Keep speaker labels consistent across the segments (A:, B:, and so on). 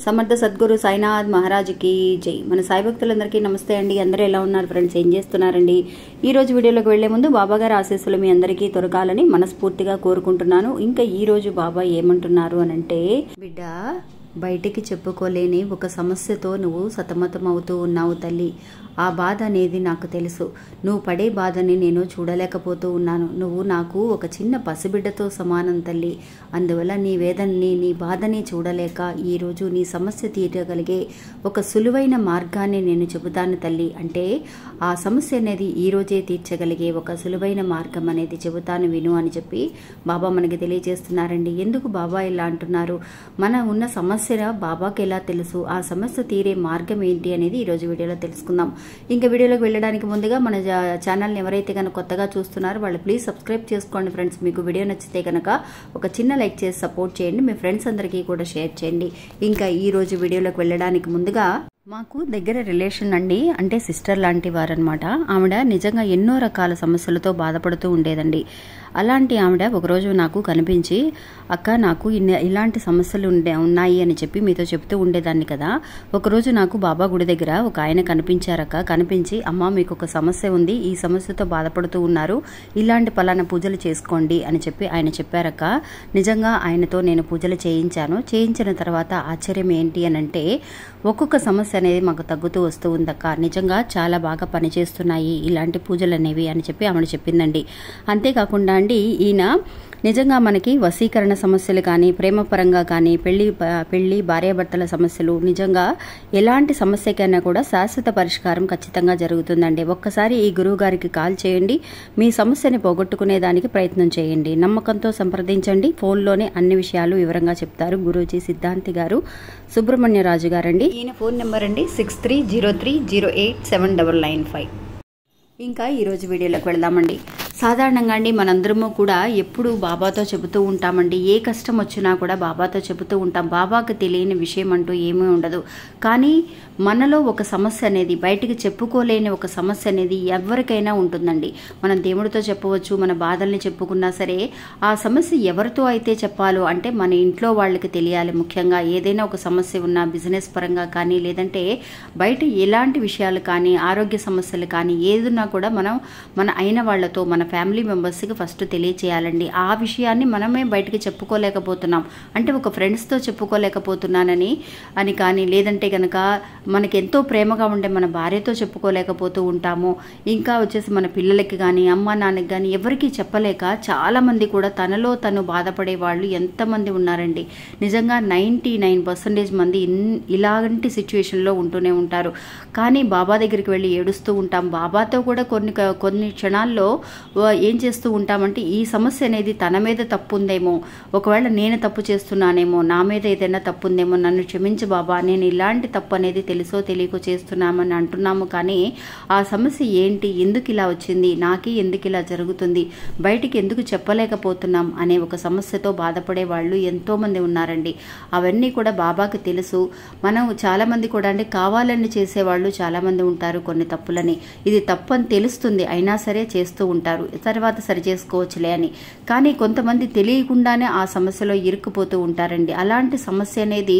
A: సమర్థ సద్గురు సాయినాథ్ మహారాజ్కి జై. మన సాయి భక్తులందరికీ నమస్తే అండి. అందరూ ఎలా ఉన్నారు ఫ్రెండ్స్? ఏం చేస్తున్నారండి? ఈ రోజు వీడియోలోకి వెళ్లే ముందు బాబా గారి ఆశీస్సులు మీ అందరికీ దొరకాలని మనస్ఫూర్తిగా కోరుకుంటున్నాను. ఇంకా ఈ రోజు బాబా ఏమంటున్నారు అనంటే, బిడ్డ, బయటికి చెప్పుకోలేని ఒక సమస్యతో నువ్వు సతమతం అవుతూ ఉన్నావు తల్లి. ఆ బాధ అనేది నాకు తెలుసు. నువ్వు పడే బాధని నేను చూడలేకపోతూ ఉన్నాను. నువ్వు నాకు ఒక చిన్న పసిబిడ్డతో సమానం తల్లి. అందువల్ల నీ వేదనని, నీ బాధని చూడలేక ఈరోజు నీ సమస్య తీరగలిగే ఒక సులువైన మార్గాన్ని నేను చెబుతాను తల్లి. అంటే ఆ సమస్య అనేది ఈరోజే తీర్చగలిగే ఒక సులువైన మార్గం అనేది చెబుతాను, విను అని చెప్పి బాబా మనకి తెలియజేస్తున్నారండి. ఎందుకు బాబా ఇలా అంటున్నారు? మన ఉన్న సమస్య బాబాకి ఎలా తెలుసు? ఆ సమస్య తీరే మార్గం ఏంటి అనేది ఈరోజు వీడియోలో తెలుసుకుందాం. ఇంకా వీడియోలోకి వెళ్ళడానికి ముందుగా మన ఛానల్ని ఎవరైతే కనుక కొత్తగా చూస్తున్నారో వాళ్ళు ప్లీజ్ సబ్స్క్రైబ్ చేసుకోండి ఫ్రెండ్స్. మీకు వీడియో నచ్చితే కనుక ఒక చిన్న లైక్ చేసి సపోర్ట్ చేయండి. మీ ఫ్రెండ్స్ అందరికీ కూడా షేర్ చేయండి. ఇంకా ఈ రోజు వీడియోలోకి వెళ్ళడానికి ముందుగా, మాకు దగ్గర రిలేషన్ అండి, అంటే సిస్టర్ లాంటి వారనమాట. ఆవిడ నిజంగా ఎన్నో రకాల సమస్యలతో బాధపడుతూ ఉండేదండి. అలాంటి ఆవిడ ఒకరోజు నాకు కనిపించి, అక్క నాకు ఇలాంటి సమస్యలు ఉన్నాయి అని చెప్పి మీతో చెప్తూ ఉండేదాన్ని కదా. ఒకరోజు నాకు బాబా గుడి దగ్గర ఒక ఆయన కనిపించారక్క. కనిపించి, అమ్మ మీకు ఒక సమస్య ఉంది, ఈ సమస్యతో బాధపడుతూ ఉన్నారు, ఇలాంటి పలానా పూజలు చేసుకోండి అని చెప్పి ఆయన చెప్పారక్క. నిజంగా ఆయనతో నేను పూజలు చేయించాను. చేయించిన తర్వాత ఆశ్చర్యం ఏంటి అని అంటే, ఒక్కొక్క సమస్య అనేది మాకు తగ్గుతూ వస్తూ ఉందక్క. నిజంగా చాలా బాగా పనిచేస్తున్నాయి ఇలాంటి పూజలు అనేవి అని చెప్పి ఆమె చెప్పిందండి. అంతేకాకుండా అండి, ఈయన నిజంగా మనకి వశీకరణ సమస్యలు కానీ, ప్రేమపరంగా కానీ, పెళ్లి భార్యాభర్తల సమస్యలు, నిజంగా ఎలాంటి సమస్యకైనా కూడా శాశ్వత పరిష్కారం ఖచ్చితంగా జరుగుతుందండి. ఒక్కసారి ఈ గురువు గారికి కాల్ చేయండి. మీ సమస్యని పోగొట్టుకునే దానికి ప్రయత్నం చేయండి. నమ్మకంతో సంప్రదించండి. ఫోన్లోనే అన్ని విషయాలు వివరంగా చెప్తారు గురూజీ సిద్ధాంతి గారు, సుబ్రహ్మణ్యరాజు గారండి. ఈయన ఫోన్ నెంబర్ అండి 6303087995. ఇంకా ఈరోజు వీడియోలోకి వెళదామండి. సాధారణంగా అండి మనందరము కూడా ఎప్పుడు బాబాతో చెబుతూ ఉంటామండి. ఏ కష్టం వచ్చినా కూడా బాబాతో చెబుతూ ఉంటాం. బాబాకు తెలియని విషయం అంటూ ఏమీ ఉండదు. కానీ మనలో ఒక సమస్య అనేది, బయటికి చెప్పుకోలేని ఒక సమస్య అనేది ఎవరికైనా ఉంటుందండి. మనం దేవుడితో చెప్పవచ్చు, మన బాధల్ని చెప్పుకున్నా సరే ఆ సమస్య ఎవరితో అయితే చెప్పాలో, అంటే మన ఇంట్లో వాళ్ళకి తెలియాలి. ముఖ్యంగా ఏదైనా ఒక సమస్య ఉన్నా, బిజినెస్ పరంగా కానీ, లేదంటే బయట ఎలాంటి విషయాలు కానీ, ఆరోగ్య సమస్యలు కానీ ఏదున్నా కూడా మనం మన అయిన వాళ్ళతో, మన ఫ్యామిలీ మెంబర్స్కి ఫస్ట్ తెలియచేయాలండి. ఆ విషయాన్ని మనమే బయటికి చెప్పుకోలేకపోతున్నాం అంటే, ఒక ఫ్రెండ్స్తో చెప్పుకోలేకపోతున్నానని అని కానీ, లేదంటే కనుక మనకి ఎంతో ప్రేమగా ఉండే మన భార్యతో చెప్పుకోలేకపోతూ ఉంటాము. ఇంకా వచ్చేసి మన పిల్లలకి కానీ, అమ్మ నాన్నకి కానీ ఎవరికి చెప్పలేక చాలామంది కూడా తనలో తను బాధపడే వాళ్ళు ఎంతమంది ఉన్నారండి. నిజంగా 99% మంది ఇలాంటి సిచ్యువేషన్లో ఉంటూనే ఉంటారు. కానీ బాబా దగ్గరికి వెళ్ళి ఏడుస్తూ ఉంటాం. బాబాతో కూడా కొన్ని క్షణాల్లో ఏం చేస్తూ ఉంటామంటే, ఈ సమస్య అనేది తన మీద తప్పు ఉందేమో, ఒకవేళ నేను తప్పు చేస్తున్నానేమో, నా మీద ఏదైనా తప్పు ఉందేమో, నన్ను క్షమించు బాబా, నేను ఇలాంటి తప్పు అనేది తెలుసో తెలియకో చేస్తున్నామని అంటున్నాము. కానీ ఆ సమస్య ఏంటి, ఎందుకు ఇలా వచ్చింది, నాకే ఎందుకు ఇలా జరుగుతుంది, బయటికి ఎందుకు చెప్పలేకపోతున్నాం అనే ఒక సమస్యతో బాధపడే వాళ్ళు ఎంతోమంది ఉన్నారండి. అవన్నీ కూడా బాబాకి తెలుసు. మనం చాలామంది కూడా అంటే కావాలని చేసేవాళ్ళు చాలామంది ఉంటారు కొన్ని తప్పులని. ఇది తప్పు అని తెలుస్తుంది, అయినా సరే చేస్తూ ఉంటారు, తర్వాత సరి చేసుకోవచ్చులే అని. కానీ కొంతమంది తెలియకుండానే ఆ సమస్యలో ఇరుక్కుపోతూ ఉంటారండి. అలాంటి సమస్య అనేది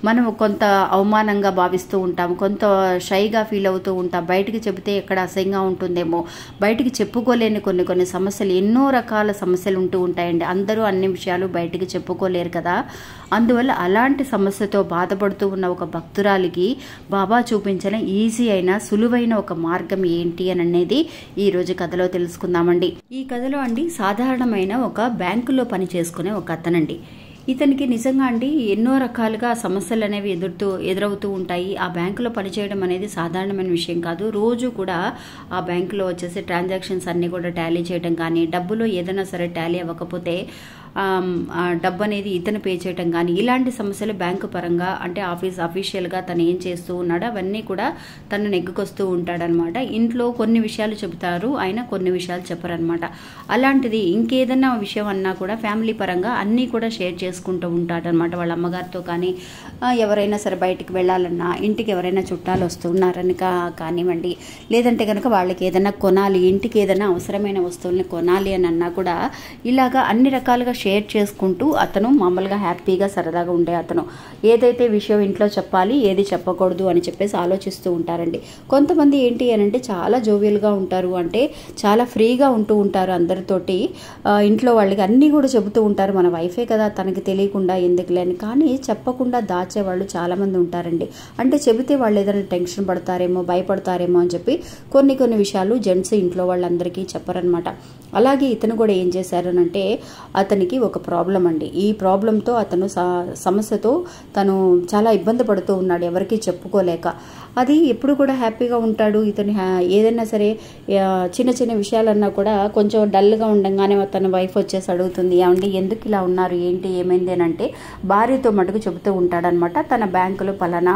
A: మనం కొంత అవమానంగా భావిస్తూ ఉంటాం, కొంత షైగా ఫీల్ అవుతూ ఉంటాం. బయటికి చెబితే ఎక్కడ అసహ్యంగా ఉంటుందేమో, బయటికి చెప్పుకోలేని కొన్ని సమస్యలు, ఎన్నో రకాల సమస్యలు ఉంటూ ఉంటాయండి. అందరూ అన్ని విషయాలు బయటికి చెప్పుకోలేరు కదా. అందువల్ల అలాంటి సమస్యతో బాధపడుతూ ఉన్న ఒక భక్తురాలికి బాబా చూపించిన ఈజీ అయిన సులువైన ఒక మార్గం ఏంటి అని అనేది ఈ రోజు కథలో తెలుసుకుందామండి. ఈ కథలో అండి సాధారణమైన ఒక బ్యాంకులో పని చేసుకునే ఒక అతనండి. ఇతనికి నిజంగా అండి ఎన్నో రకాలుగా సమస్యలు అనేవి ఎదురవుతూ ఉంటాయి. ఆ బ్యాంకులో పనిచేయడం అనేది సాధారణమైన విషయం కాదు. రోజు కూడా ఆ బ్యాంకులో వచ్చేసి ట్రాన్సాక్షన్స్ అన్నీ కూడా టాలీ చేయడం కానీ, డబ్బులో ఏదైనా సరే టాలీ అవ్వకపోతే డబ్బు అనేది ఇతను పే చేయటం కానీ, ఇలాంటి సమస్యలు బ్యాంకు పరంగా అంటే అఫీషియల్గా తను ఏం చేస్తూ ఉన్నాడో అవన్నీ కూడా తను నెగ్గుకొస్తూ ఉంటాడనమాట. ఇంట్లో కొన్ని విషయాలు చెబుతారు, ఆయన కొన్ని విషయాలు చెప్పరనమాట. అలాంటిది ఇంకేదన్నా విషయం అన్నా కూడా ఫ్యామిలీ పరంగా అన్నీ కూడా షేర్ చేసుకుంటూ ఉంటాడనమాట. వాళ్ళ అమ్మగారితో కానీ, ఎవరైనా సరే బయటికి వెళ్ళాలన్నా, ఇంటికి ఎవరైనా చుట్టాలు వస్తున్నారని కానివ్వండి, లేదంటే కనుక వాళ్ళకి ఏదైనా కొనాలి, ఇంటికి ఏదైనా అవసరమైన వస్తువుల్ని కొనాలి అని అన్నా కూడా ఇలాగా అన్ని రకాలుగా షేర్ చేసుకుంటూ అతను మామూలుగా హ్యాపీగా సరదాగా ఉండే అతను. ఏదైతే విషయం ఇంట్లో చెప్పాలి, ఏది చెప్పకూడదు అని చెప్పేసి ఆలోచిస్తూ ఉంటారండి. కొంతమంది ఏంటి అని అంటే చాలా జోవియల్గా ఉంటారు, అంటే చాలా ఫ్రీగా ఉంటూ ఉంటారు అందరితోటి. ఇంట్లో వాళ్ళకి అన్నీ కూడా చెబుతూ ఉంటారు, మన వైఫే కదా తనకి తెలియకుండా ఎందుకులే అని. కానీ చెప్పకుండా దాచేవాళ్ళు చాలామంది ఉంటారండి. అంటే చెబితే వాళ్ళు ఏదైనా టెన్షన్ పడతారేమో, భయపడతారేమో అని చెప్పి కొన్ని విషయాలు జెంట్స్ ఇంట్లో వాళ్ళందరికీ చెప్పరనమాట. అలాగే ఇతను కూడా ఏం చేశారనంటే, అతనికి ఒక ప్రాబ్లం అండి. ఈ ప్రాబ్లంతో అతను సమస్యతో తను చాలా ఇబ్బంది పడుతూ ఉన్నాడు, ఎవరికీ చెప్పుకోలేక. అది ఎప్పుడు కూడా హ్యాపీగా ఉంటాడు ఇతను. ఏదైనా సరే చిన్న విషయాలన్నా కూడా కొంచెం డల్గా ఉండగానే తన వైఫ్ వచ్చేసి అడుగుతుంది, ఏమండి ఎందుకు ఇలా ఉన్నారు, ఏంటి ఏమైంది అని అంటే భార్యతో మటుకు చెబుతూ ఉంటాడనమాట. తన బ్యాంకులో పలానా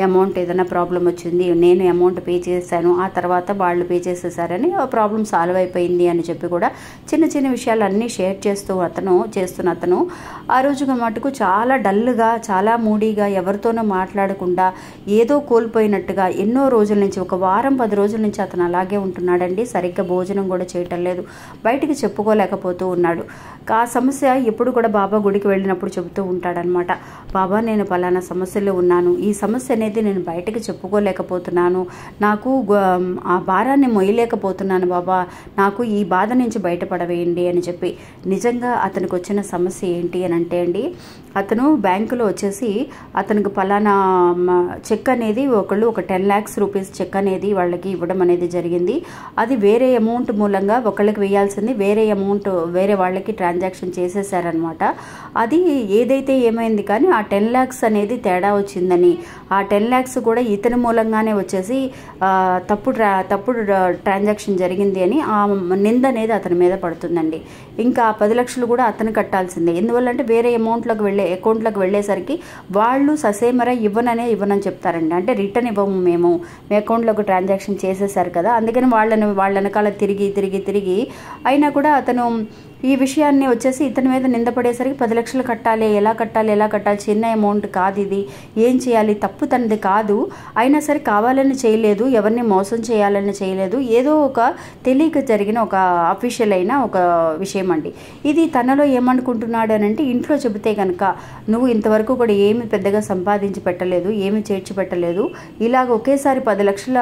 A: అమౌంట్ ఏదైనా ప్రాబ్లం వచ్చింది, నేను అమౌంట్ పే చేశాను, ఆ తర్వాత వాళ్ళు పే చేసేసారని ఆ ప్రాబ్లం సాల్వ్ అయిపోయింది అని చెప్పి కూడా చిన్న విషయాలన్నీ షేర్ చేస్తున్న అతను ఆ రోజుగా మటుకు చాలా డల్గా, చాలా మూడీగా, ఎవరితోనో మాట్లాడకుండా ఏదో కోల్పోయినట్టుగా ఎన్నో రోజుల నుంచి, ఒక వారం 10 రోజుల నుంచి అతను అలాగే ఉంటున్నాడండి. సరిగ్గా భోజనం కూడా చేయటం లేదు, బయటికి చెప్పుకోలేకపోతూ ఉన్నాడు. ఆ సమస్య ఎప్పుడు కూడా బాబా గుడికి వెళ్ళినప్పుడు చెబుతూ ఉంటాడనమాట. బాబా నేను పలానా సమస్యలో ఉన్నాను, ఈ సమస్య అనేది నేను బయటకు చెప్పుకోలేకపోతున్నాను, నాకు ఆ భారాన్ని మొయ్యలేకపోతున్నాను బాబా, నాకు ఈ బాధ నుంచి బయటపడవేయండి అని చెప్పి. నిజంగా అతనికి వచ్చిన సమస్య ఏంటి అని అంటే అండి, అతను బ్యాంకులో వచ్చేసి అతనికి పలానా చెక్ అనేది ఒకళ్ళు ఒక 10 lakhs రూపీస్ చెక్ అనేది వాళ్ళకి ఇవ్వడం అనేది జరిగింది. అది వేరే అమౌంట్ మూలంగా ఒకళ్ళకి వేయాల్సింది వేరే అమౌంట్ వేరే వాళ్ళకి ట్రాన్సాక్షన్ చేసేసారనమాట. అది ఏదైతే ఏమైంది కానీ ఆ 10 lakhs అనేది తేడా వచ్చిందని, ఆ 10 lakhs కూడా ఇతని మూలంగానే వచ్చేసి తప్పుడు ట్రాన్సాక్షన్ జరిగింది అని ఆ నింద అనేది అతని మీద పడుతుందండి. ఇంకా 10 లక్షలు కూడా అతను కట్టాల్సిందే. ఎందువల్లంటే వేరే అకౌంట్లోకి వెళ్ళేసరికి వాళ్ళు ససేమరా ఇవ్వనని చెప్తారండి. అంటే రిటర్న్ ఇవ్వము, మేము మీ అకౌంట్లోకి ట్రాన్సాక్షన్ చేసేసారు కదా, అందుకని వాళ్ళ వెనకాల తిరిగి అయినా కూడా అతను ఈ విషయాన్ని వచ్చేసి ఇతని మీద నిందపడేసరికి 10 లక్షలు కట్టాలి, ఎలా కట్టాలి, చిన్న అమౌంట్ కాదు ఇది, ఏం చేయాలి, తప్పు తనది కాదు, అయినా సరే కావాలని చేయలేదు, ఎవరిని మోసం చేయాలని చేయలేదు, ఏదో ఒక తెలియక జరిగిన ఒక అఫీషియల్ అయిన ఒక విషయం అండి. ఇది తనలో ఏమనుకుంటున్నాడు అని అంటే, ఇంట్లో చెబితే కనుక నువ్వు ఇంతవరకు కూడా ఏమి పెద్దగా సంపాదించి పెట్టలేదు, ఏమి చేర్చి పెట్టలేదు, ఇలాగ ఒకేసారి 10 లక్షల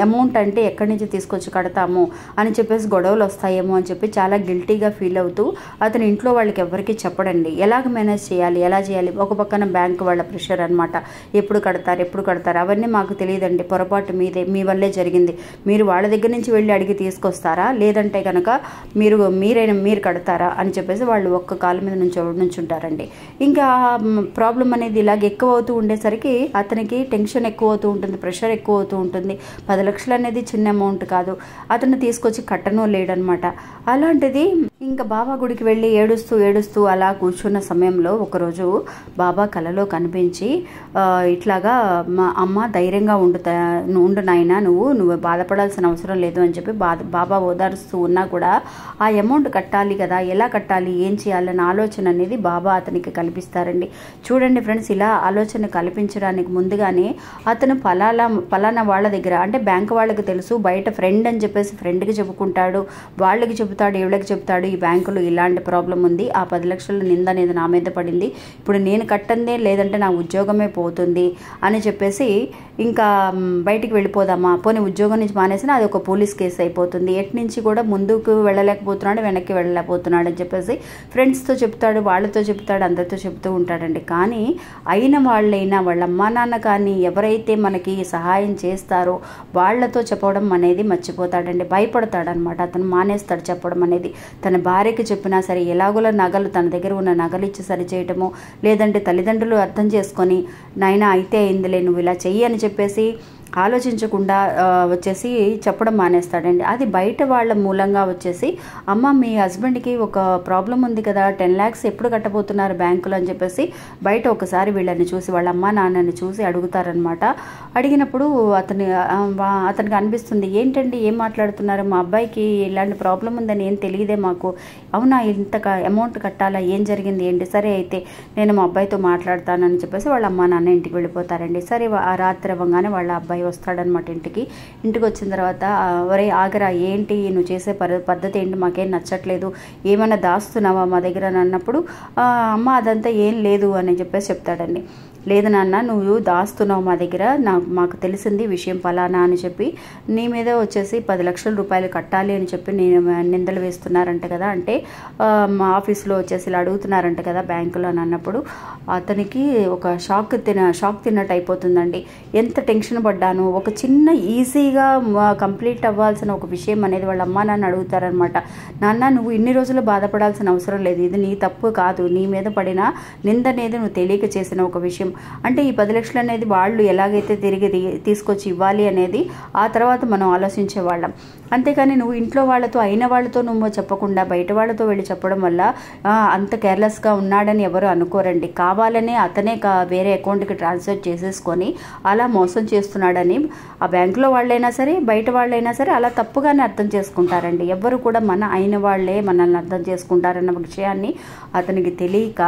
A: అమౌంట్ అంటే ఎక్కడి నుంచి తీసుకొచ్చి కడతాము అని చెప్పేసి గొడవలు వస్తాయేమో అని చెప్పి చాలా గిల్టీగా ఫీల్ అవుతూ అతను ఇంట్లో వాళ్ళకి ఎవరికి చెప్పడండి. ఎలాగ మేనేజ్ చేయాలి, ఎలా చేయాలి, ఒక పక్కన బ్యాంక్ వాళ్ళ ప్రెషర్ అనమాట, ఎప్పుడు కడతారు అవన్నీ మాకు తెలియదండి, పొరపాటు మీ వల్లే జరిగింది, మీరు వాళ్ళ దగ్గర నుంచి వెళ్ళి అడిగి తీసుకొస్తారా, లేదంటే కనుక మీరు కడతారా అని చెప్పేసి వాళ్ళు ఒక్క కాలు మీద నుంచుంటారండి. ఇంకా ప్రాబ్లం అనేది ఇలాగ ఎక్కువ అవుతూ ఉండేసరికి అతనికి టెన్షన్ ఎక్కువ అవుతూ ఉంటుంది, ప్రెషర్ ఎక్కువ అవుతూ ఉంటుంది. 10 లక్షలు అనేది చిన్న అమౌంట్ కాదు, అతను తీసుకొచ్చి కట్టనూ లేడనమాట. అలాంటిది ఇంకా బాబా గుడికి వెళ్ళి ఏడుస్తూ అలా కూర్చున్న సమయంలో ఒకరోజు బాబా కలలో కనిపించి, ఇట్లాగా మా అమ్మ ధైర్యంగా ఉండు నాయనా, నువ్వు బాధపడాల్సిన అవసరం లేదు అని చెప్పి బాబా ఓదారుస్తూ ఉన్నా కూడా ఆ అమౌంట్ కట్టాలి కదా, ఎలా కట్టాలి, ఏం చేయాలన్న ఆలోచన అనేది బాబా అతనికి కల్పిస్తారండి. చూడండి ఫ్రెండ్స్, ఇలా ఆలోచన కల్పించడానికి ముందుగానే అతను పలానా వాళ్ళ దగ్గర, అంటే బ్యాంక్ వాళ్ళకి తెలుసు, బయట ఫ్రెండ్ అని చెప్పేసి ఫ్రెండ్కి చెప్పుకుంటాడు, వాళ్ళకి చెబుతాడు, వీళ్ళకి చెప్తాడు, ఈ బ్యాంకులో ఇలాంటి ప్రాబ్లం ఉంది, ఆ 10 లక్షల నింద అనేది నా మీద పడింది, ఇప్పుడు నేను కట్టందే, లేదంటే నా ఉద్యోగమే పోతుంది అని చెప్పేసి ఇంకా బయటికి వెళ్ళిపోదామా, పోనీ ఉద్యోగం నుంచి మానేసినా అది ఒక పోలీస్ కేసు అయిపోతుంది, ఎటు నుంచి కూడా ముందుకు వెళ్ళలేకపోతున్నాడు, వెనక్కి వెళ్ళలేకపోతున్నాడు అని చెప్పేసి ఫ్రెండ్స్తో చెప్తాడు, వాళ్ళతో చెప్తాడు, అందరితో చెప్తూ ఉంటాడండి. కానీ అయిన వాళ్ళైనా వాళ్ళ అమ్మా నాన్న కానీ ఎవరైతే మనకి సహాయం చేస్తారో వాళ్ళతో చెప్పడం అనేది మర్చిపోతాడండి, భయపడతాడనమాట. అతను మానేస్తాడు చెప్పడం అనేది. తన భార్యకి చెప్పినా సరే ఎలాగోలా నగలు, తన దగ్గర ఉన్న నగలు ఇచ్చి సరిచేయటము, లేదంటే తల్లిదండ్రులు అర్థం చేసుకొని నాయనా అయితే అయిందిలే, నువ్వు ఇలా చెయ్యి అని చెప్పేసి ఆలోచించకుండా వచ్చేసి చెప్పడం మానేస్తాడండి. అది బయట వాళ్ళ మూలంగా వచ్చేసి, అమ్మ మీ హస్బెండ్కి ఒక ప్రాబ్లం ఉంది కదా, 10 lakhs ఎప్పుడు కట్టబోతున్నారు బ్యాంకులో అని చెప్పేసి బయట ఒకసారి వీళ్ళని చూసి, వాళ్ళ అమ్మ నాన్నని చూసి అడుగుతారనమాట. అడిగినప్పుడు అతనికి అనిపిస్తుంది, ఏంటండి ఏం మాట్లాడుతున్నారు, మా అబ్బాయికి ఇలాంటి ప్రాబ్లం ఉందని ఏం తెలియదే మాకు, అవునా ఇంత అమౌంట్ కట్టాలా, ఏం జరిగింది ఏంటి, సరే అయితే నేను మా అబ్బాయితో మాట్లాడతానని చెప్పేసి వాళ్ళ అమ్మ నాన్న ఇంటికి వెళ్ళిపోతారండి. సరే ఆ రాత్రి అవ్వగానే వాళ్ళ అబ్బాయి అబ్బాయి వస్తాడనమాట ఇంటికి వచ్చిన తర్వాత ఒరే ఆగరా, ఏంటి నువ్వు చేసే పద్ధతి ఏంటి, మాకేం నచ్చట్లేదు, ఏమైనా దాస్తున్నావా మా దగ్గర అని అన్నప్పుడు అమ్మ అదంతా ఏం లేదు అని చెప్పేసి చెప్తాడండి. లేదు నాన్న, నువ్వు దాస్తున్నావు మా దగ్గర, మాకు తెలిసింది విషయం ఫలానా అని చెప్పి నీ మీద వచ్చేసి 10 లక్షల రూపాయలు కట్టాలి అని చెప్పి నిందలు వేస్తున్నారంట కదా, అంటే మా ఆఫీస్లో వచ్చేసి ఇలా అడుగుతున్నారంట కదా బ్యాంకులో అని అన్నప్పుడు అతనికి ఒక షాక్ తిన్నట్టు అయిపోతుందండి. ఎంత టెన్షన్ పడ్డాను, ఒక చిన్న ఈజీగా కంప్లీట్ అవ్వాల్సిన ఒక విషయం అనేది వాళ్ళ అమ్మ నాన్న అడుగుతారనమాట. నాన్న, నువ్వు ఇన్ని రోజులు బాధపడాల్సిన అవసరం లేదు, ఇది నీ తప్పు కాదు, నీ మీద పడిన నింద అనేది నువ్వు తెలియక చేసిన ఒక విషయం. అంటే ఈ 10 లక్షలు అనేది వాళ్ళు ఎలాగైతే తిరిగి తీసుకొచ్చి ఇవ్వాలి అనేది ఆ తర్వాత మనం ఆలోచించేవాళ్ళం. అంతేకాని నువ్వు ఇంట్లో వాళ్ళతో అయిన వాళ్ళతో నువ్వు చెప్పకుండా బయట వాళ్ళతో వెళ్ళి చెప్పడం వల్ల అంత కేర్లెస్గా ఉన్నాడని ఎవరు అనుకోరండి. కావాలనే అతనే వేరే అకౌంట్కి ట్రాన్స్ఫర్ చేసేసుకొని అలా మోసం చేస్తున్నాడని ఆ బ్యాంకులో వాళ్ళైనా సరే బయట వాళ్ళైనా సరే అలా తప్పుగానే అర్థం చేసుకుంటారండి. ఎవరు కూడా మన అయిన వాళ్ళే మనల్ని అర్థం చేసుకుంటారన్న విషయాన్ని అతనికి తెలియక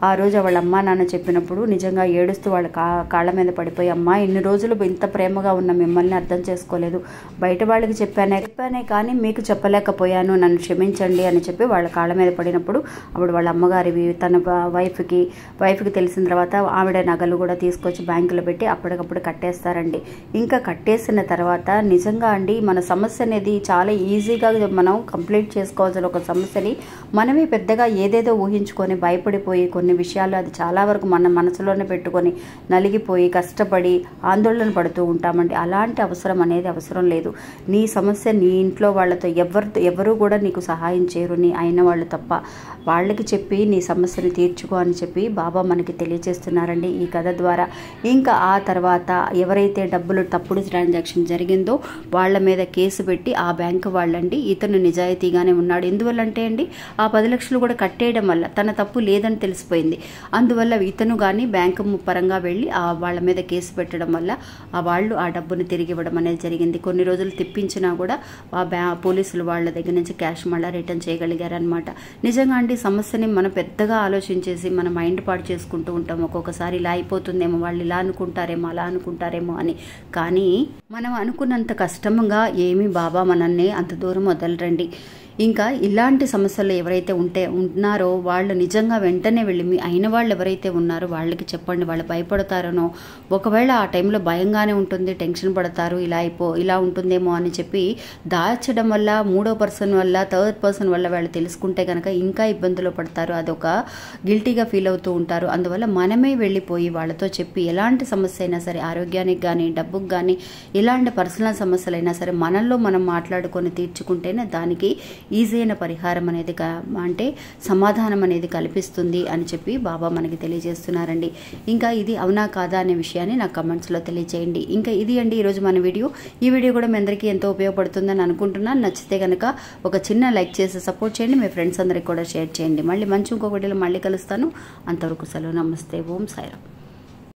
A: ఆ రోజు వాళ్ళ అమ్మా నాన్న చెప్పినప్పుడు నిజంగా ఏడుస్తూ వాళ్ళ కాళ్ళ మీద పడిపోయి, అమ్మా ఇన్ని రోజులు ఇంత ప్రేమగా ఉన్న మిమ్మల్ని అర్థం చేసుకోలేదు, బయట వాళ్ళకి చెప్పానే కానీ మీకు చెప్పలేకపోయాను, నన్ను క్షమించండి అని చెప్పి వాళ్ళ కాళ్ళ మీద పడినప్పుడు అప్పుడు వాళ్ళ అమ్మగారివి తన వైఫ్కి తెలిసిన తర్వాత ఆవిడ నగలు కూడా తీసుకొచ్చి బ్యాంకులో పెట్టి అప్పటికప్పుడు కట్టేస్తారండి. ఇంకా కట్టేసిన తర్వాత నిజంగా అండి మన సమస్య అనేది చాలా ఈజీగా మనం కంప్లీట్ చేసుకోవాల్సిన ఒక సమస్యని మనమే పెద్దగా ఏదేదో ఊహించుకొని భయపడిపోయి కొన్ని విషయాలు అది చాలా వరకు మన మనసులోనే పెట్టుకొని నలిగిపోయి కష్టపడి ఆందోళన పడుతూ ఉంటామండి. అలాంటి అవసరం అనేది అవసరం లేదు. నీ సమస్య నీ ఇంట్లో వాళ్ళతో ఎవరు కూడా నీకు సహాయం చేయరు, నీ అయిన వాళ్ళు తప్ప. వాళ్ళకి చెప్పి నీ సమస్యను తీర్చుకో అని చెప్పి బాబా మనకి తెలియజేస్తున్నారండి ఈ కథ ద్వారా. ఇంకా ఆ తర్వాత ఎవరైతే డబ్బులు తప్పుడు ట్రాన్సాక్షన్ జరిగిందో వాళ్ళ మీద కేసు పెట్టి ఆ బ్యాంకు వాళ్ళండి ఇతను నిజాయితీగానే ఉన్నాడు. ఎందువల్లంటే అండి ఆ 10 లక్షలు కూడా కట్టేయడం వల్ల తన తప్పు లేదని తెలిసిపోయింది. అందువల్ల ఇతను కానీ బ్యాంకు పరంగా వెళ్ళి వాళ్ళ మీద కేసు పెట్టడం వల్ల వాళ్ళు ఆ డబ్బును తిరిగి ఇవ్వడం అనేది జరిగింది. కొన్ని రోజులు తిప్పించినా కూడా పోలీసులు వాళ్ళ దగ్గర నుంచి క్యాష్ మళ్ళీ రిటర్న్ చేయగలిగారనమాట. నిజంగా అండి సమస్యని మనం పెద్దగా ఆలోచించేసి మన మైండ్ పాడు చేసుకుంటూ ఉంటాం. ఒక్కొక్కసారి ఇలా అయిపోతుందేమో, వాళ్ళు ఇలా అనుకుంటారేమో అలా అనుకుంటారేమో అని. కానీ మనం అనుకున్నంత కష్టంగా ఏమీ బాబా మనల్ని అంత దూరం వదలరండి. ఇంకా ఇలాంటి సమస్యలు ఎవరైతే ఉన్నారో వాళ్ళు నిజంగా వెంటనే వెళ్ళి మీ అయిన వాళ్ళు ఎవరైతే ఉన్నారో వాళ్ళకి చెప్పండి. వాళ్ళు భయపడతారనో, ఒకవేళ ఆ టైంలో భయంగానే ఉంటుంది, టెన్షన్ పడతారు, ఇలా ఉంటుందేమో అని చెప్పి దాచడం వల్ల మూడో పర్సన్ వల్ల థర్డ్ పర్సన్ వల్ల వాళ్ళు తెలుసుకుంటే కనుక ఇంకా ఇబ్బందులు పడతారు, అదొక గిల్టీగా ఫీల్ అవుతూ ఉంటారు. అందువల్ల మనమే వెళ్ళిపోయి వాళ్ళతో చెప్పి ఎలాంటి సమస్య అయినా సరే, ఆరోగ్యానికి కానీ డబ్బుకి కానీ ఎలాంటి పర్సనల్ సమస్యలైనా సరే మనల్లో మనం మాట్లాడుకొని తీర్చుకుంటేనే దానికి ఈజీ అయిన పరిహారం అనేది అంటే సమాధానం అనేది కల్పిస్తుంది అని చెప్పి బాబా మనకి తెలియజేస్తున్నారండి. ఇంకా ఇది అవునా కాదా అనే విషయాన్ని నాకు కమెంట్స్లో తెలియజేయండి. ఇంకా ఇది అండి ఈరోజు మన వీడియో. ఈ వీడియో కూడా మీ అందరికీ ఎంతో ఉపయోగపడుతుందని అనుకుంటున్నాను. నచ్చితే కనుక ఒక చిన్న లైక్ చేసి సపోర్ట్ చేయండి, మీ ఫ్రెండ్స్ అందరికీ కూడా షేర్ చేయండి. మళ్ళీ ఇంకొక వీడియోలో మళ్ళీ కలుస్తాను. అంతవరకు సెలవు. నమస్తే. ఓం సాయిరామ్.